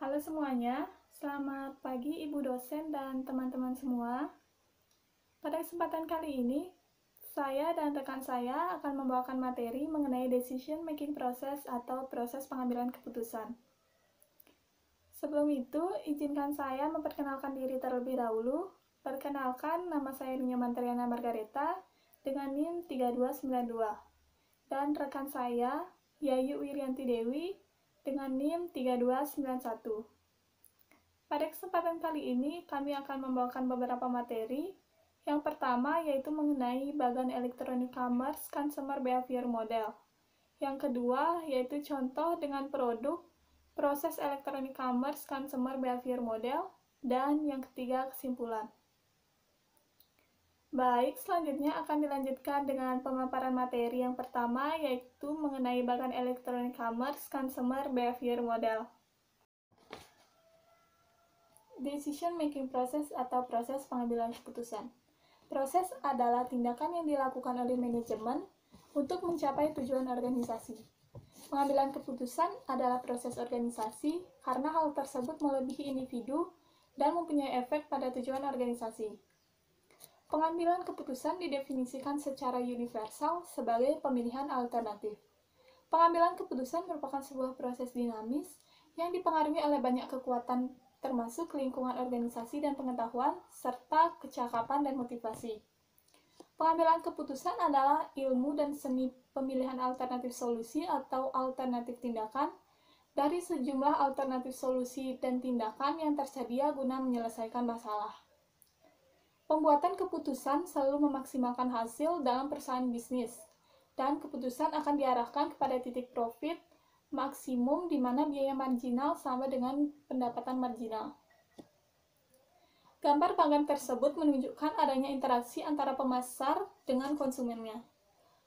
Halo semuanya, selamat pagi Ibu dosen dan teman-teman semua. Pada kesempatan kali ini, saya dan rekan saya akan membawakan materi mengenai decision making process atau proses pengambilan keputusan. Sebelum itu, izinkan saya memperkenalkan diri terlebih dahulu. Perkenalkan, nama saya Nyoman Triana Margareta dengan NIM 3292. Dan rekan saya, Yayu Wirianti Dewi dengan NIM 3291. Pada kesempatan kali ini, kami akan membawakan beberapa materi. Yang pertama yaitu mengenai bagan electronic commerce consumer behavior model. Yang kedua yaitu contoh dengan produk proses electronic commerce consumer behavior model. Dan yang ketiga kesimpulan. Baik, selanjutnya akan dilanjutkan dengan pemaparan materi yang pertama yaitu mengenai bagan electronic commerce consumer behavior model. Decision making process atau proses pengambilan keputusan. Proses adalah tindakan yang dilakukan oleh manajemen untuk mencapai tujuan organisasi. Pengambilan keputusan adalah proses organisasi karena hal tersebut melebihi individu dan mempunyai efek pada tujuan organisasi. Pengambilan keputusan didefinisikan secara universal sebagai pemilihan alternatif. Pengambilan keputusan merupakan sebuah proses dinamis yang dipengaruhi oleh banyak kekuatan termasuk lingkungan organisasi dan pengetahuan, serta kecakapan dan motivasi. Pengambilan keputusan adalah ilmu dan seni pemilihan alternatif solusi atau alternatif tindakan dari sejumlah alternatif solusi dan tindakan yang tersedia guna menyelesaikan masalah. Pembuatan keputusan selalu memaksimalkan hasil dalam perusahaan bisnis, dan keputusan akan diarahkan kepada titik profit maksimum di mana biaya marginal sama dengan pendapatan marginal. Gambar bagan tersebut menunjukkan adanya interaksi antara pemasar dengan konsumennya.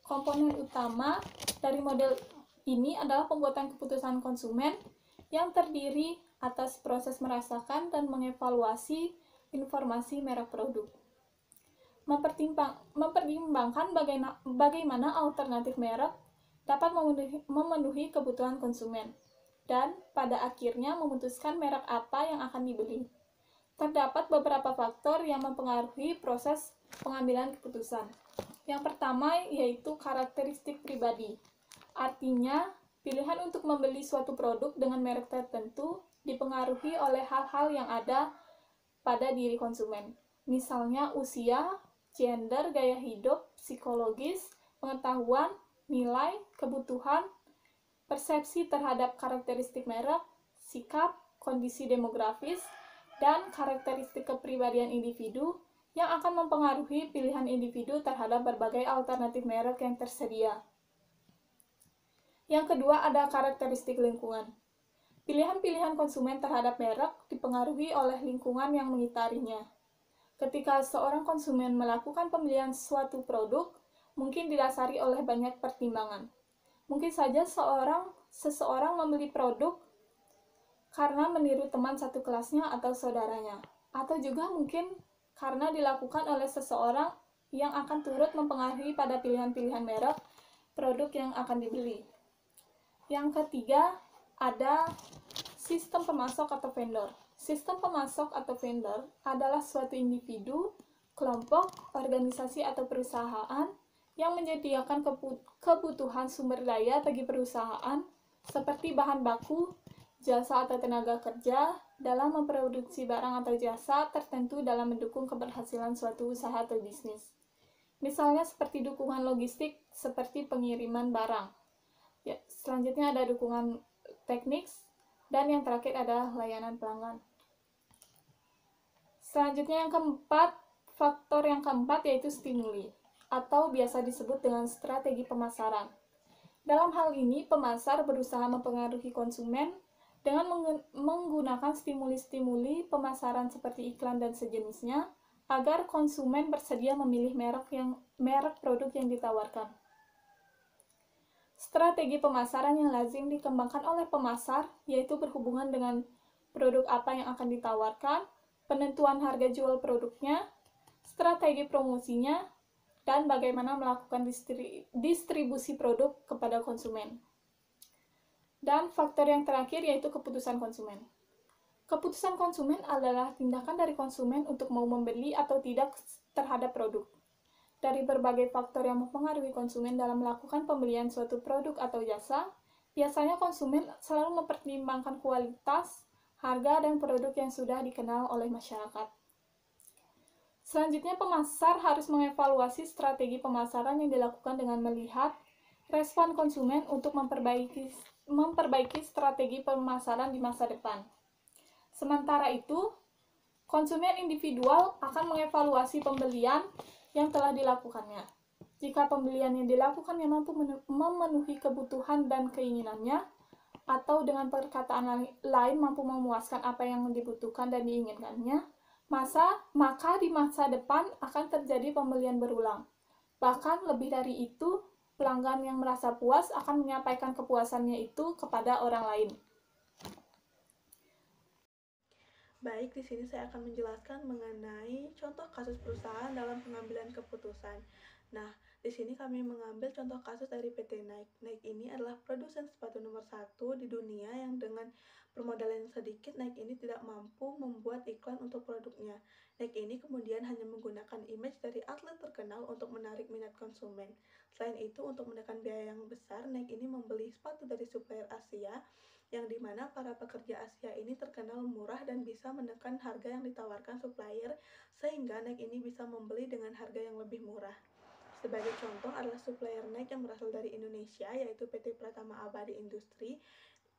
Komponen utama dari model ini adalah pembuatan keputusan konsumen yang terdiri atas proses merasakan dan mengevaluasi informasi merek produk. Mempertimbangkan bagaimana alternatif merek dapat memenuhi kebutuhan konsumen, dan pada akhirnya memutuskan merek apa yang akan dibeli. Terdapat beberapa faktor yang mempengaruhi proses pengambilan keputusan. Yang pertama yaitu karakteristik pribadi. Artinya, pilihan untuk membeli suatu produk dengan merek tertentu dipengaruhi oleh hal-hal yang ada pada diri konsumen. Misalnya usia, gender, gaya hidup, psikologis, pengetahuan, nilai, kebutuhan, persepsi terhadap karakteristik merek, sikap, kondisi demografis, dan karakteristik kepribadian individu yang akan mempengaruhi pilihan individu terhadap berbagai alternatif merek yang tersedia. Yang kedua ada karakteristik lingkungan. Pilihan-pilihan konsumen terhadap merek dipengaruhi oleh lingkungan yang mengitarinya. Ketika seorang konsumen melakukan pembelian suatu produk, mungkin didasari oleh banyak pertimbangan. Mungkin saja seseorang membeli produk karena meniru teman satu kelasnya atau saudaranya, atau juga mungkin karena dilakukan oleh seseorang yang akan turut mempengaruhi pada pilihan-pilihan merek produk yang akan dibeli. Yang ketiga, ada sistem pemasok atau vendor. Sistem pemasok atau vendor adalah suatu individu, kelompok, organisasi atau perusahaan yang menyediakan kebutuhan sumber daya bagi perusahaan seperti bahan baku, jasa atau tenaga kerja dalam memproduksi barang atau jasa tertentu dalam mendukung keberhasilan suatu usaha atau bisnis. Misalnya seperti dukungan logistik seperti pengiriman barang. Ya, selanjutnya ada dukungan teknik, dan yang terakhir adalah layanan pelanggan. Selanjutnya faktor yang keempat yaitu stimuli, atau biasa disebut dengan strategi pemasaran. Dalam hal ini, pemasar berusaha mempengaruhi konsumen dengan menggunakan stimuli-stimuli pemasaran seperti iklan dan sejenisnya, agar konsumen bersedia memilih merek produk yang ditawarkan. Strategi pemasaran yang lazim dikembangkan oleh pemasar yaitu berhubungan dengan produk apa yang akan ditawarkan, penentuan harga jual produknya, strategi promosinya, dan bagaimana melakukan distribusi produk kepada konsumen. Dan faktor yang terakhir yaitu keputusan konsumen. Keputusan konsumen adalah tindakan dari konsumen untuk mau membeli atau tidak terhadap produk. Dari berbagai faktor yang mempengaruhi konsumen dalam melakukan pembelian suatu produk atau jasa, biasanya konsumen selalu mempertimbangkan kualitas, harga, dan produk yang sudah dikenal oleh masyarakat. Selanjutnya, pemasar harus mengevaluasi strategi pemasaran yang dilakukan dengan melihat respon konsumen untuk memperbaiki strategi pemasaran di masa depan. Sementara itu, konsumen individual akan mengevaluasi pembelian yang telah dilakukannya. Jika pembelian yang dilakukannya mampu memenuhi kebutuhan dan keinginannya, atau dengan perkataan lain mampu memuaskan apa yang dibutuhkan dan diinginkannya, maka di masa depan akan terjadi pembelian berulang. Bahkan lebih dari itu, pelanggan yang merasa puas akan menyampaikan kepuasannya itu kepada orang lain. Baik, di sini saya akan menjelaskan mengenai contoh kasus perusahaan dalam pengambilan keputusan. Nah, di sini kami mengambil contoh kasus dari PT Nike. Nike ini adalah produsen sepatu nomor 1 di dunia yang dengan permodalan yang sedikit, Nike ini tidak mampu membuat iklan untuk produknya. Nike ini kemudian hanya menggunakan image dari atlet terkenal untuk menarik minat konsumen. Selain itu, untuk menekan biaya yang besar, Nike ini membeli sepatu dari supplier Asia yang dimana para pekerja Asia ini terkenal murah dan bisa menekan harga yang ditawarkan supplier sehingga Nike ini bisa membeli dengan harga yang lebih murah. Sebagai contoh adalah supplier Nike yang berasal dari Indonesia, yaitu PT Pratama Abadi Industri,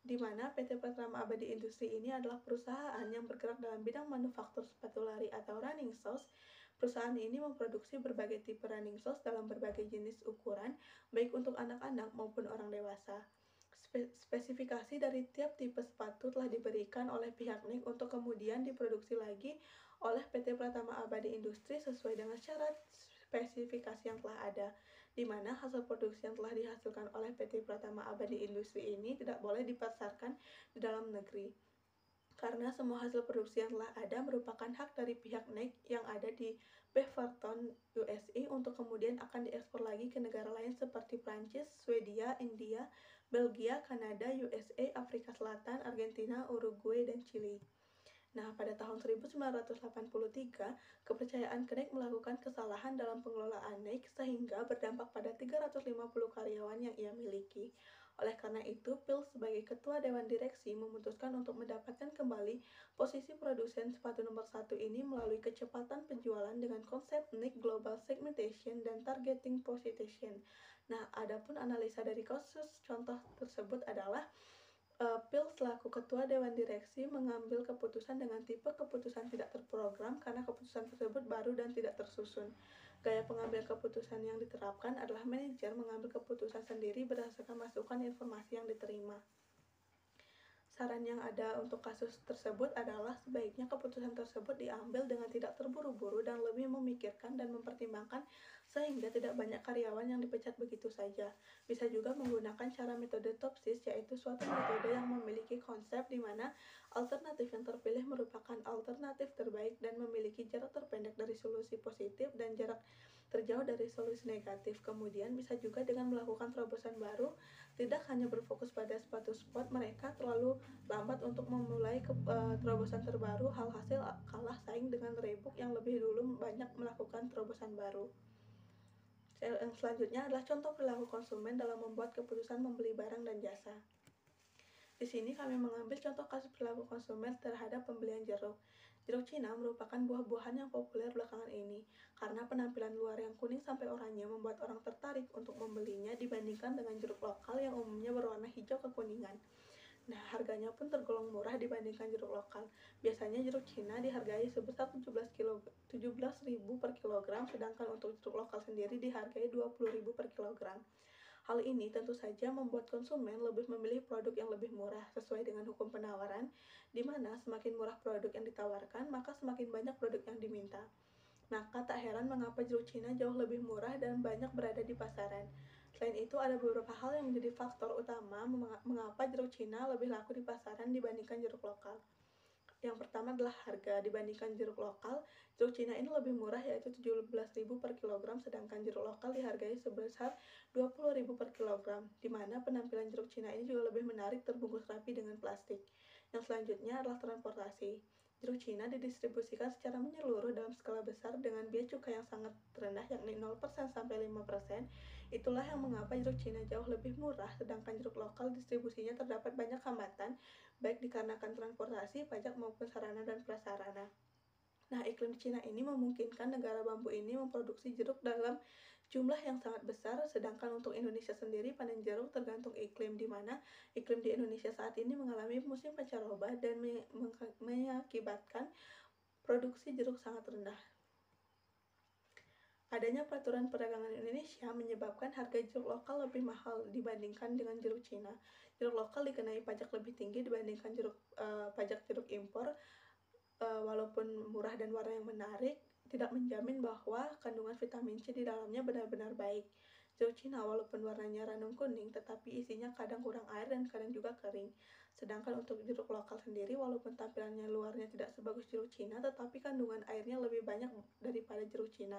di mana PT Pratama Abadi Industri ini adalah perusahaan yang bergerak dalam bidang manufaktur sepatu lari atau running shoes. Perusahaan ini memproduksi berbagai tipe running shoes dalam berbagai jenis ukuran, baik untuk anak-anak maupun orang dewasa. Spesifikasi dari tiap tipe sepatu telah diberikan oleh pihak Nike untuk kemudian diproduksi lagi oleh PT Pratama Abadi Industri sesuai dengan syarat spesifikasi yang telah ada, di mana hasil produksi yang telah dihasilkan oleh PT Pratama Abadi Industri ini tidak boleh dipasarkan di dalam negeri. Karena semua hasil produksi yang telah ada merupakan hak dari pihak Nike yang ada di Beaverton, USA untuk kemudian akan diekspor lagi ke negara lain seperti Prancis, Swedia, India, Belgia, Kanada, USA, Afrika Selatan, Argentina, Uruguay, dan Chili. Nah, pada tahun 1983, kepercayaan ke Nike melakukan kesalahan dalam pengelolaan Nike sehingga berdampak pada 350 karyawan yang ia miliki. Oleh karena itu, Phil sebagai ketua dewan direksi memutuskan untuk mendapatkan kembali posisi produsen sepatu nomor 1 ini melalui kecepatan penjualan dengan konsep Nike Global Segmentation dan Targeting Position. Nah, adapun analisa dari kasus contoh tersebut adalah Phil selaku ketua dewan direksi mengambil keputusan dengan tipe keputusan tidak terprogram karena keputusan tersebut baru dan tidak tersusun. Gaya pengambilan keputusan yang diterapkan adalah manajer mengambil keputusan sendiri berdasarkan masukan informasi yang diterima. Saran yang ada untuk kasus tersebut adalah sebaiknya keputusan tersebut diambil dengan tidak terburu-buru dan lebih memikirkan dan mempertimbangkan sehingga tidak banyak karyawan yang dipecat begitu saja. Bisa juga menggunakan cara metode TOPSIS, yaitu suatu metode yang memiliki konsep di mana alternatif yang terpilih merupakan alternatif terbaik dan memiliki jarak terpendek dari solusi positif dan jarak terjauh dari solusi negatif. Kemudian bisa juga dengan melakukan terobosan baru, tidak hanya berfokus pada sepatu sport, mereka terlalu lambat untuk memulai terobosan terbaru, hasil kalah saing dengan Reebok yang lebih dulu banyak melakukan terobosan baru. Yang selanjutnya adalah contoh perilaku konsumen dalam membuat keputusan membeli barang dan jasa. Di sini kami mengambil contoh kasus perilaku konsumen terhadap pembelian jeruk. Jeruk Cina merupakan buah-buahan yang populer belakangan ini karena penampilan luar yang kuning sampai oranye membuat orang tertarik untuk membelinya dibandingkan dengan jeruk lokal yang umumnya berwarna hijau kekuningan. Nah, harganya pun tergolong murah dibandingkan jeruk lokal. Biasanya jeruk Cina dihargai sebesar 17.000 per kilogram, sedangkan untuk jeruk lokal sendiri dihargai 20.000 per kilogram. Hal ini tentu saja membuat konsumen lebih memilih produk yang lebih murah sesuai dengan hukum penawaran, di mana semakin murah produk yang ditawarkan, maka semakin banyak produk yang diminta. Maka tak heran mengapa jeruk Cina jauh lebih murah dan banyak berada di pasaran. Selain itu, ada beberapa hal yang menjadi faktor utama mengapa jeruk Cina lebih laku di pasaran dibandingkan jeruk lokal. Yang pertama adalah harga. Dibandingkan jeruk lokal, jeruk Cina ini lebih murah, yaitu 17.000 per kilogram, sedangkan jeruk lokal dihargai sebesar 20.000 per kilogram, di mana penampilan jeruk Cina ini juga lebih menarik, terbungkus rapi dengan plastik. Yang selanjutnya adalah transportasi. Jeruk Cina didistribusikan secara menyeluruh dalam skala besar dengan bea cukai yang sangat rendah yakni 0% sampai 5%. Itulah yang mengapa jeruk Cina jauh lebih murah, sedangkan jeruk lokal distribusinya terdapat banyak hambatan, baik dikarenakan transportasi, pajak maupun sarana dan prasarana. Nah, iklim di Cina ini memungkinkan negara bambu ini memproduksi jeruk dalam jumlah yang sangat besar, sedangkan untuk Indonesia sendiri panen jeruk tergantung iklim, di mana iklim di Indonesia saat ini mengalami musim pancaroba dan mengakibatkan produksi jeruk sangat rendah. Adanya peraturan perdagangan Indonesia menyebabkan harga jeruk lokal lebih mahal dibandingkan dengan jeruk Cina. Jeruk lokal dikenai pajak lebih tinggi dibandingkan pajak jeruk impor. Walaupun murah dan warna yang menarik, tidak menjamin bahwa kandungan vitamin C di dalamnya benar-benar baik. Jeruk Cina walaupun warnanya ranum kuning, tetapi isinya kadang kurang air dan kadang juga kering. Sedangkan untuk jeruk lokal sendiri, walaupun tampilannya luarnya tidak sebagus jeruk Cina, tetapi kandungan airnya lebih banyak daripada jeruk Cina.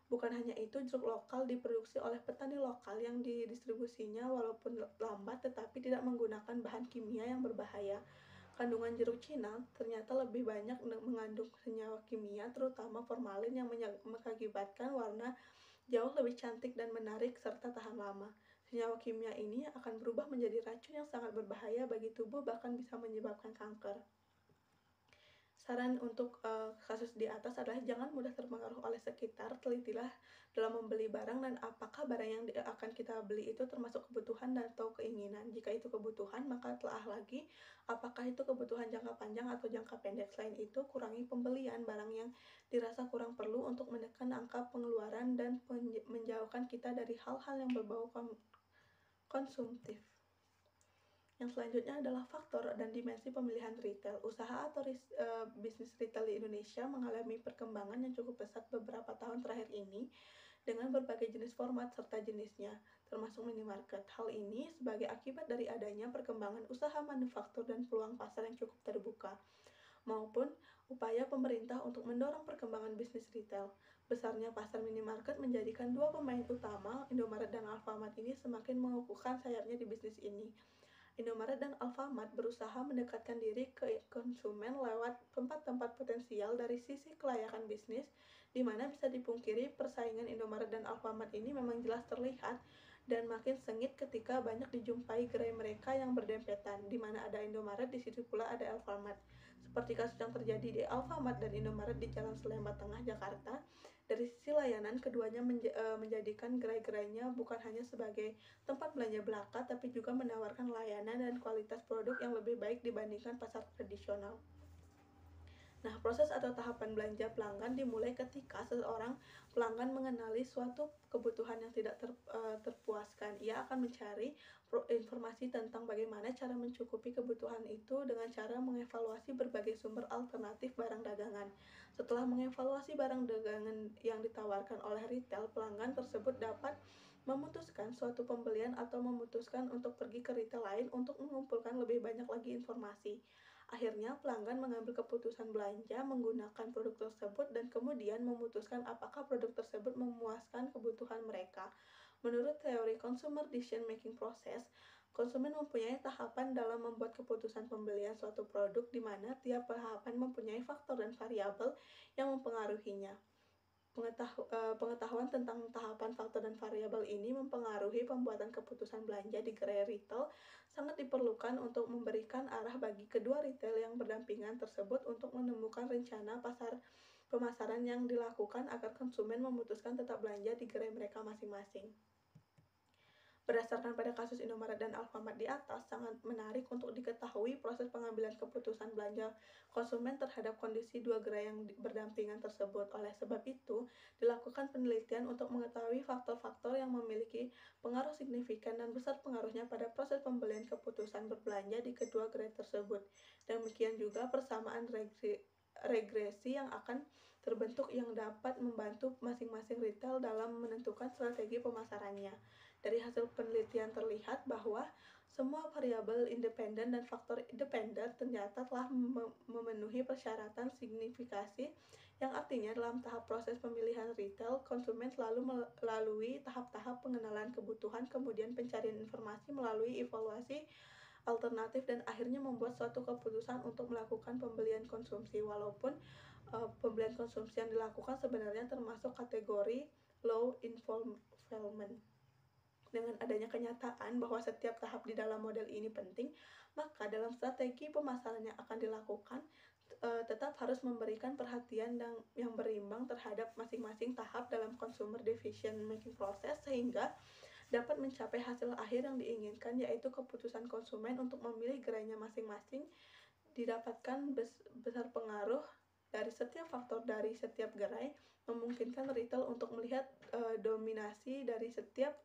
Bukan hanya itu, jeruk lokal diproduksi oleh petani lokal yang didistribusinya walaupun lambat tetapi tidak menggunakan bahan kimia yang berbahaya. Kandungan jeruk Cina ternyata lebih banyak mengandung senyawa kimia, terutama formalin yang mengakibatkan warna jauh lebih cantik dan menarik serta tahan lama. Senyawa kimia ini akan berubah menjadi racun yang sangat berbahaya bagi tubuh, bahkan bisa menyebabkan kanker. Saran untuk kasus di atas adalah jangan mudah terpengaruh oleh sekitar, telitilah dalam membeli barang dan apakah barang yang akan kita beli itu termasuk kebutuhan atau keinginan. Jika itu kebutuhan, maka telah lagi apakah itu kebutuhan jangka panjang atau jangka pendek. Selain itu, kurangi pembelian barang yang dirasa kurang perlu untuk menekan angka pengeluaran dan menjauhkan kita dari hal-hal yang berbau konsumtif. Yang selanjutnya adalah faktor dan dimensi pemilihan retail. Usaha atau bisnis retail di Indonesia mengalami perkembangan yang cukup pesat beberapa tahun terakhir ini dengan berbagai jenis format serta jenisnya, termasuk minimarket. Hal ini sebagai akibat dari adanya perkembangan usaha manufaktur dan peluang pasar yang cukup terbuka, maupun upaya pemerintah untuk mendorong perkembangan bisnis retail. Besarnya pasar minimarket menjadikan dua pemain utama, Indomaret dan Alfamart ini semakin mengukuhkan sayapnya di bisnis ini. Indomaret dan Alfamart berusaha mendekatkan diri ke konsumen lewat tempat-tempat potensial dari sisi kelayakan bisnis, di mana bisa dipungkiri persaingan Indomaret dan Alfamart ini memang jelas terlihat dan makin sengit ketika banyak dijumpai gerai mereka yang berdempetan, di mana ada Indomaret, di situ pula ada Alfamart. Seperti kasus yang terjadi di Alfamart dan Indomaret di Jalan Salemba Tengah, Jakarta. Dari sisi layanan, keduanya menjadikan gerai-gerainya bukan hanya sebagai tempat belanja belaka, tapi juga menawarkan layanan dan kualitas produk yang lebih baik dibandingkan pasar tradisional. Nah, proses atau tahapan belanja pelanggan dimulai ketika seorang pelanggan mengenali suatu kebutuhan yang tidak terpuaskan. Ia akan mencari informasi tentang bagaimana cara mencukupi kebutuhan itu dengan cara mengevaluasi berbagai sumber alternatif barang dagangan. Setelah mengevaluasi barang dagangan yang ditawarkan oleh retail, pelanggan tersebut dapat memutuskan suatu pembelian atau memutuskan untuk pergi ke retail lain untuk mengumpulkan lebih banyak lagi informasi. Akhirnya, pelanggan mengambil keputusan belanja menggunakan produk tersebut dan kemudian memutuskan apakah produk tersebut memuaskan kebutuhan mereka. Menurut teori Consumer Decision Making Process, konsumen mempunyai tahapan dalam membuat keputusan pembelian suatu produk di mana tiap tahapan mempunyai faktor dan variabel yang mempengaruhinya. Pengetahuan tentang tahapan faktor dan variabel ini mempengaruhi pembuatan keputusan belanja di gerai retail sangat diperlukan untuk memberikan arah bagi kedua retail yang berdampingan tersebut untuk menemukan rencana pemasaran yang dilakukan agar konsumen memutuskan tetap belanja di gerai mereka masing-masing. Berdasarkan pada kasus Indomaret dan Alfamart di atas, sangat menarik untuk diketahui proses pengambilan keputusan belanja konsumen terhadap kondisi dua gerai yang berdampingan tersebut. Oleh sebab itu, dilakukan penelitian untuk mengetahui faktor-faktor yang memiliki pengaruh signifikan dan besar pengaruhnya pada proses pembelian keputusan berbelanja di kedua gerai tersebut. Demikian juga persamaan regresi yang akan terbentuk yang dapat membantu masing-masing retail dalam menentukan strategi pemasarannya. Dari hasil penelitian terlihat bahwa semua variabel independen dan faktor independen ternyata telah memenuhi persyaratan signifikasi, yang artinya dalam tahap proses pemilihan retail, konsumen selalu melalui tahap-tahap pengenalan kebutuhan, kemudian pencarian informasi melalui evaluasi alternatif dan akhirnya membuat suatu keputusan untuk melakukan pembelian konsumsi, walaupun pembelian konsumsi yang dilakukan sebenarnya termasuk kategori low involvement. Dengan adanya kenyataan bahwa setiap tahap di dalam model ini penting, maka dalam strategi pemasaran yang akan dilakukan tetap harus memberikan perhatian yang berimbang terhadap masing-masing tahap dalam consumer decision making process, sehingga dapat mencapai hasil akhir yang diinginkan, yaitu keputusan konsumen untuk memilih gerainya masing-masing didapatkan besar pengaruh dari setiap faktor dari setiap gerai, memungkinkan retail untuk melihat dominasi dari setiap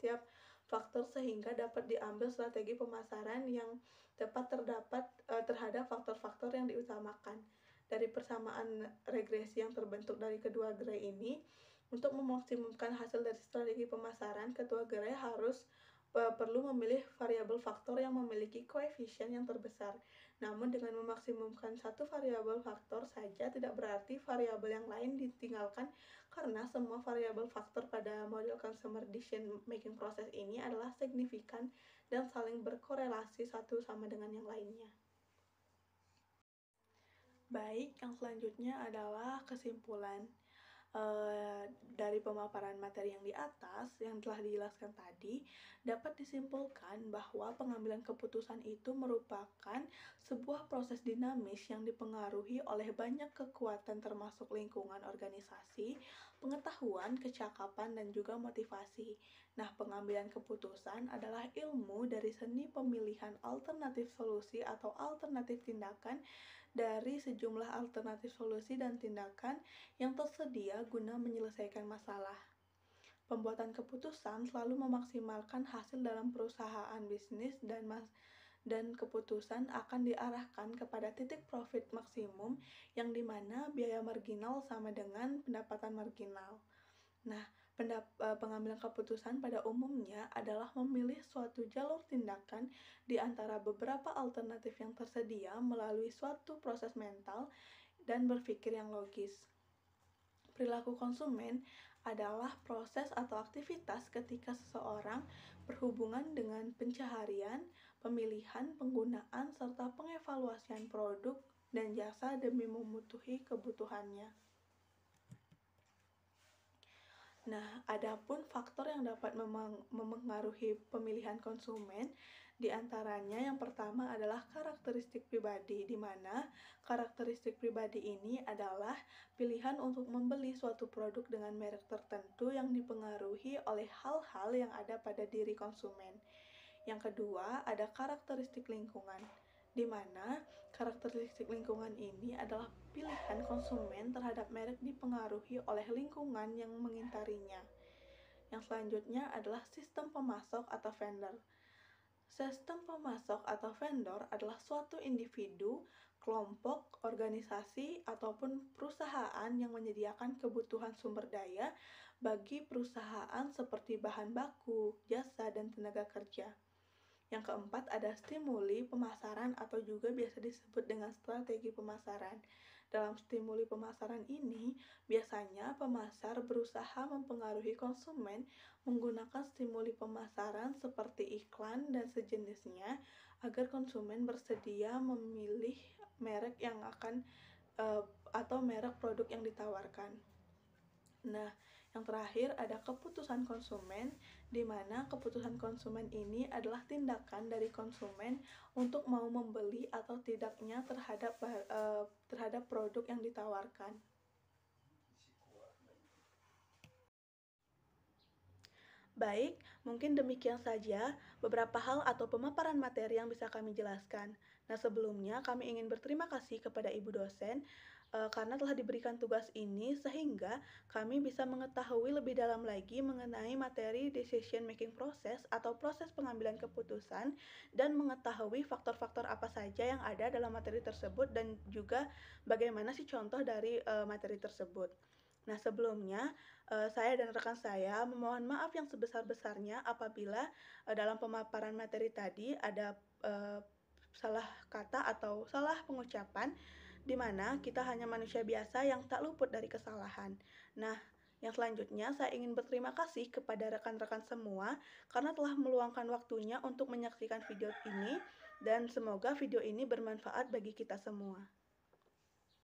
faktor sehingga dapat diambil strategi pemasaran yang tepat terhadap faktor-faktor yang diutamakan. Dari persamaan regresi yang terbentuk dari kedua gerai ini, untuk memaksimumkan hasil dari strategi pemasaran, ketua gerai harus perlu memilih variabel faktor yang memiliki koefisien yang terbesar. Namun dengan memaksimumkan satu variabel faktor saja tidak berarti variabel yang lain ditinggalkan, karena semua variabel faktor pada model consumer decision making process ini adalah signifikan dan saling berkorelasi satu sama dengan yang lainnya. Baik, yang selanjutnya adalah kesimpulan. Dari pemaparan materi yang di atas yang telah dijelaskan tadi, dapat disimpulkan bahwa pengambilan keputusan itu merupakan sebuah proses dinamis yang dipengaruhi oleh banyak kekuatan termasuk lingkungan organisasi, pengetahuan, kecakapan, dan juga motivasi. Nah, pengambilan keputusan adalah ilmu dari seni pemilihan alternatif solusi atau alternatif tindakan dari sejumlah alternatif solusi dan tindakan yang tersedia guna menyelesaikan masalah. Pembuatan keputusan selalu memaksimalkan hasil dalam perusahaan bisnis dan keputusan akan diarahkan kepada titik profit maksimum yang dimana biaya marginal sama dengan pendapatan marginal. Nah, pengambilan keputusan pada umumnya adalah memilih suatu jalur tindakan di antara beberapa alternatif yang tersedia melalui suatu proses mental dan berpikir yang logis. Perilaku konsumen adalah proses atau aktivitas ketika seseorang berhubungan dengan pencaharian, pemilihan, penggunaan, serta pengevaluasian produk dan jasa demi memenuhi kebutuhannya. Nah, adapun faktor yang dapat memengaruhi pemilihan konsumen, diantaranya yang pertama adalah karakteristik pribadi, di mana karakteristik pribadi ini adalah pilihan untuk membeli suatu produk dengan merek tertentu yang dipengaruhi oleh hal-hal yang ada pada diri konsumen. Yang kedua, ada karakteristik lingkungan, di mana karakteristik lingkungan ini adalah pilihan konsumen terhadap merek dipengaruhi oleh lingkungan yang mengitarinya. Yang selanjutnya adalah sistem pemasok atau vendor. Sistem pemasok atau vendor adalah suatu individu, kelompok, organisasi, ataupun perusahaan yang menyediakan kebutuhan sumber daya bagi perusahaan seperti bahan baku, jasa, dan tenaga kerja. Yang keempat ada stimuli pemasaran atau juga biasa disebut dengan strategi pemasaran. Dalam stimuli pemasaran ini, biasanya pemasar berusaha mempengaruhi konsumen menggunakan stimuli pemasaran seperti iklan dan sejenisnya agar konsumen bersedia memilih merek yang atau merek produk yang ditawarkan. Nah, yang terakhir ada keputusan konsumen, di mana keputusan konsumen ini adalah tindakan dari konsumen untuk mau membeli atau tidaknya terhadap produk yang ditawarkan. Baik, mungkin demikian saja beberapa hal atau pemaparan materi yang bisa kami jelaskan. Nah, sebelumnya kami ingin berterima kasih kepada Ibu dosen karena telah diberikan tugas ini sehingga kami bisa mengetahui lebih dalam lagi mengenai materi decision making process atau proses pengambilan keputusan dan mengetahui faktor-faktor apa saja yang ada dalam materi tersebut dan juga bagaimana sih contoh dari materi tersebut. Nah, sebelumnya saya dan rekan saya memohon maaf yang sebesar-besarnya apabila dalam pemaparan materi tadi ada salah kata atau salah pengucapan, di mana kita hanya manusia biasa yang tak luput dari kesalahan. Nah, yang selanjutnya saya ingin berterima kasih kepada rekan-rekan semua karena telah meluangkan waktunya untuk menyaksikan video ini Dan semoga video ini bermanfaat bagi kita semua.